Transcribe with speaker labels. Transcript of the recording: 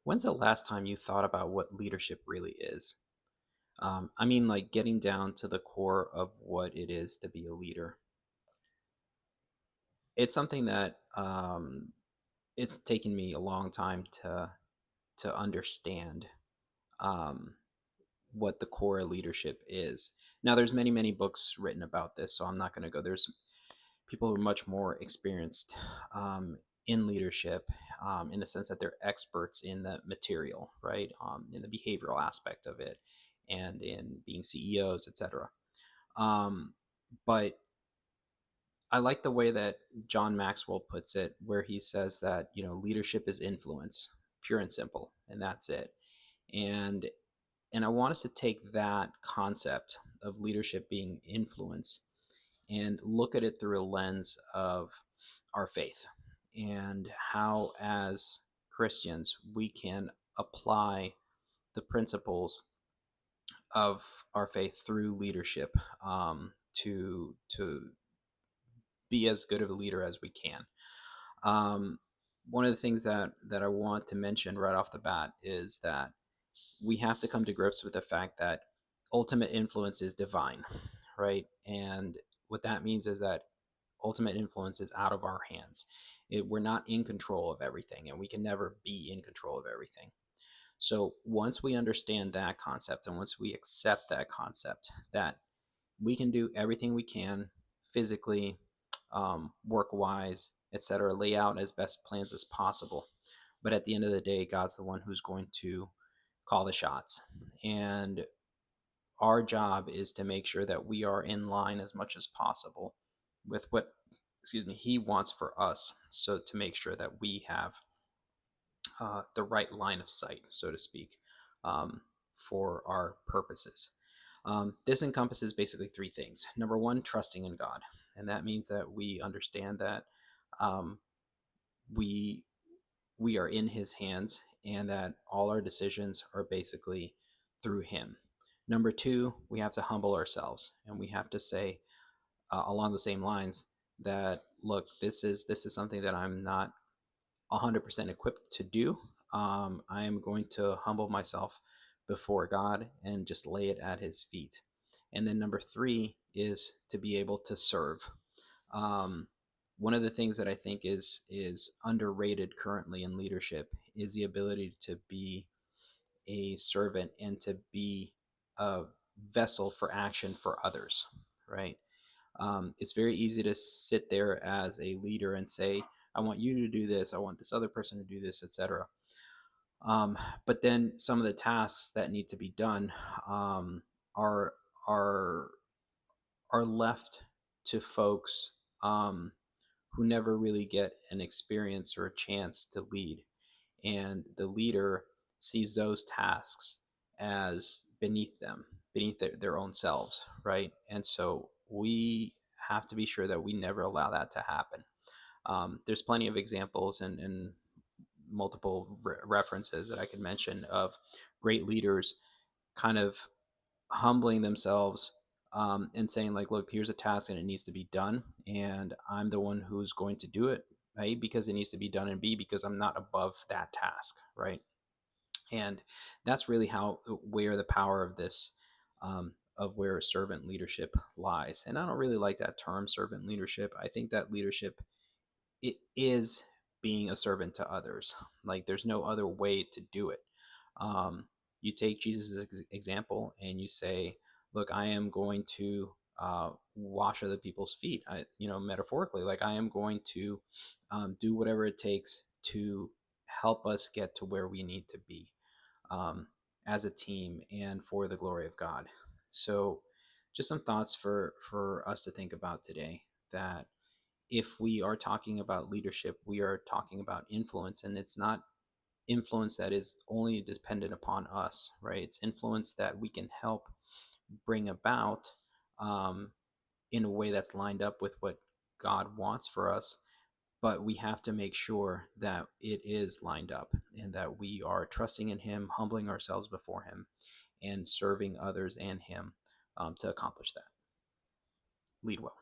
Speaker 1: When's the last time you thought about what leadership really is? I mean, like getting down to the core of what it is to be a leader. It's something that it's taken me a long time to understand um, what the core of leadership is. Now, there's many books written about this, so I'm not going to go. There's people who are much more experienced in leadership, in the sense that they're experts in the material, right? In the behavioral aspect of it, and in being CEOs, etc. Um, but I like the way that John Maxwell puts it, where he says that leadership is influence, pure and simple, and that's it. And and I want us to take that concept of leadership being influence and look at it through a lens of our faith and how, as Christians, we can apply the principles of our faith through leadership, to be as good of a leader as we can. Um, One of the things that I want to mention right off the bat is that we have to come to grips with the fact that ultimate influence is divine, right? And what that means is that ultimate influence is out of our hands. We're not in control of everything, and we can never be in control of everything. So once we understand that concept, and once we accept that concept, that we can do everything we can physically, work wise, etc., lay out as best plans as possible. But at the end of the day, God's the one who's going to call the shots. And our job is to make sure that we are in line as much as possible with what, excuse me, He wants for us. So to make sure that we have the right line of sight, so to speak, for our purposes. This encompasses basically three things. Number one, trusting in God. And that means that we understand that um, we we are in His hands, and that all our decisions are basically through Him. Number two, we have to humble ourselves, and we have to say, along the same lines, that look, this is something that I'm not 100% equipped to do. I am going to humble myself before God and just lay it at His feet. And then number three is to be able to serve. Um, One of the things that I think is underrated currently in leadership is the ability to be a servant and to be a vessel for action for others. Right? It's very easy to sit there as a leader and say, "I want you to do this. I want this other person to do this," etc. Um, but then some of the tasks that need to be done um, are are are left to folks um, who never really get an experience or a chance to lead. And the leader sees those tasks as beneath them, beneath their own selves, right? And so we have to be sure that we never allow that to happen. There's plenty of examples and multiple references that I could mention of great leaders kind of humbling themselves, and saying like, look, here's a task and it needs to be done, and I'm the one who's going to do it, A, because it needs to be done, and B, because I'm not above that task, right? And that's really how, where the power of this, of where servant leadership lies. And I don't really like that term, servant leadership. I think that leadership, it is being a servant to others. Like there's no other way to do it. um, you take Jesus' example and you say, look, I am going to wash other people's feet. Metaphorically, like I am going to do whatever it takes to help us get to where we need to be, um, as a team and for the glory of God. So just some thoughts for us to think about today, that if we are talking about leadership, we are talking about influence, and it's not influence that is only dependent upon us, right? It's influence that we can help bring about, um, in a way that's lined up with what God wants for us. But we have to make sure that it is lined up and that we are trusting in Him, humbling ourselves before Him, and serving others and Him, to accomplish that. Lead well.